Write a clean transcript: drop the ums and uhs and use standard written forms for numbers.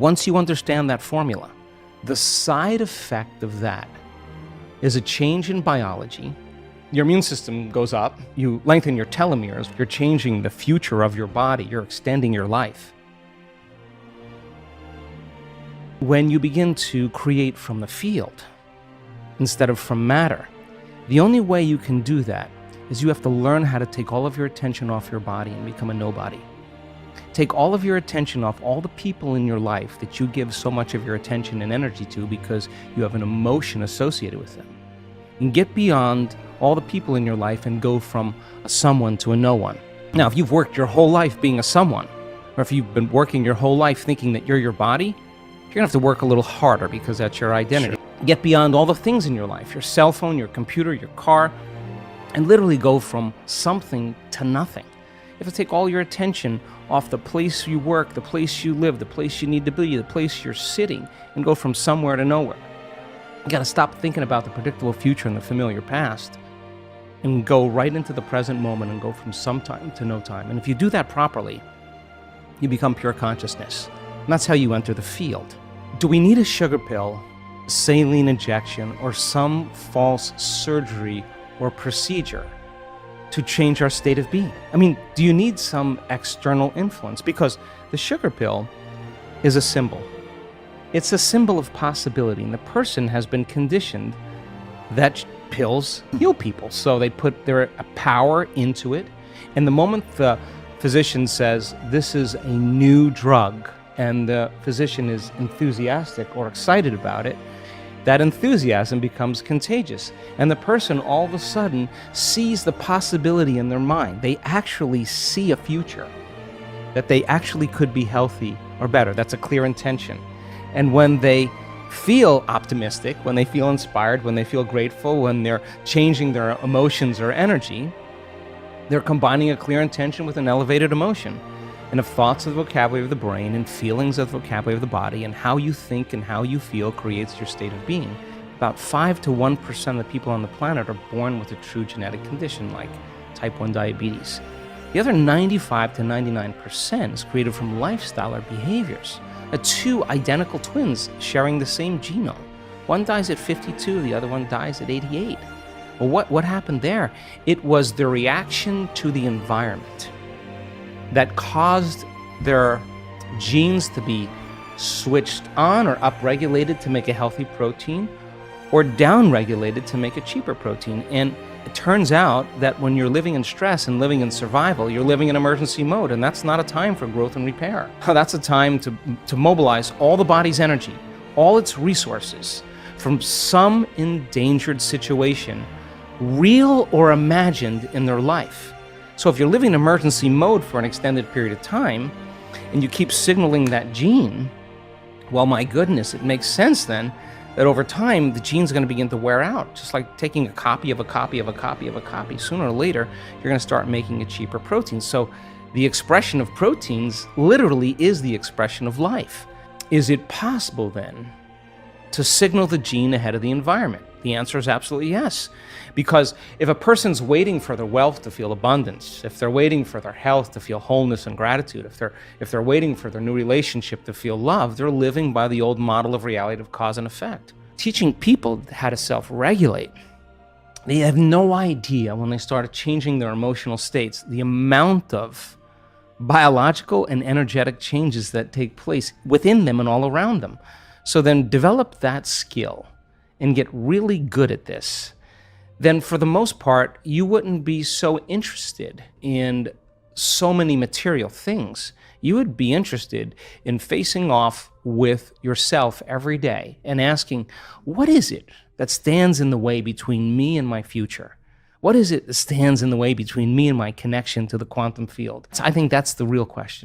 Once you understand that formula, the side effect of that is a change in biology. Your immune system goes up, you lengthen your telomeres, you're changing the future of your body, you're extending your life. When you begin to create from the field instead of from matter, the only way you can do that is you have to learn how to take all of your attention off your body and become a nobody. Take all of your attention off all the people in your life that you give so much of your attention and energy to because you have an emotion associated with them. And get beyond all the people in your life and go from a someone to a no one. Now, if you've worked your whole life being a someone, or if you've been working your whole life thinking that you're your body, you're gonna have to work a little harder because that's your identity. Sure. Get beyond all the things in your life, your cell phone, your computer, your car, and literally go from something to nothing. You have to take all your attention off the place you work, the place you live, the place you need to be, the place you're sitting, and go from somewhere to nowhere. You gotta stop thinking about the predictable future and the familiar past and go right into the present moment and go from some time to no time. And if you do that properly, you become pure consciousness. And that's how you enter the field. Do we need a sugar pill, saline injection, or some false surgery or procedure to change our state of being? I mean, do you need some external influence? Because the sugar pill is a symbol. It's a symbol of possibility, and the person has been conditioned that pills heal people. So they put their power into it, and the moment the physician says, this is a new drug, and the physician is enthusiastic or excited about it, that enthusiasm becomes contagious. And the person all of a sudden sees the possibility in their mind. They actually see a future, that they actually could be healthy or better. That's a clear intention. And when they feel optimistic, when they feel inspired, when they feel grateful, when they're changing their emotions or energy, they're combining a clear intention with an elevated emotion. And if thoughts are the vocabulary of the brain and feelings are the vocabulary of the body, and how you think and how you feel creates your state of being, about 5 to 1% of the people on the planet are born with a true genetic condition like type 1 diabetes. The other 95 to 99% is created from lifestyle or behaviors. Two identical twins sharing the same genome. One dies at 52, the other one dies at 88. Well, what happened there? It was the reaction to the environment that caused their genes to be switched on or upregulated to make a healthy protein, or downregulated to make a cheaper protein. And it turns out that when you're living in stress and living in survival, you're living in emergency mode, and that's not a time for growth and repair. That's a time to mobilize all the body's energy, all its resources, from some endangered situation, real or imagined, in their life. So if you're living in emergency mode for an extended period of time, and you keep signaling that gene, well, my goodness, it makes sense then that over time, the gene's going to begin to wear out, just like taking a copy of a copy of a copy of a copy. Sooner or later, you're going to start making a cheaper protein. So the expression of proteins literally is the expression of life. Is it possible then to signal the gene ahead of the environment? The answer is absolutely yes. Because if a person's waiting for their wealth to feel abundance, if they're waiting for their health to feel wholeness and gratitude, if they're waiting for their new relationship to feel love, they're living by the old model of reality of cause and effect. Teaching people how to self-regulate, they have no idea when they start changing their emotional states, the amount of biological and energetic changes that take place within them and all around them. So then develop that skill and get really good at this. Then for the most part, you wouldn't be so interested in so many material things. You would be interested in facing off with yourself every day and asking, what is it that stands in the way between me and my future? What is it that stands in the way between me and my connection to the quantum field? I think that's the real question.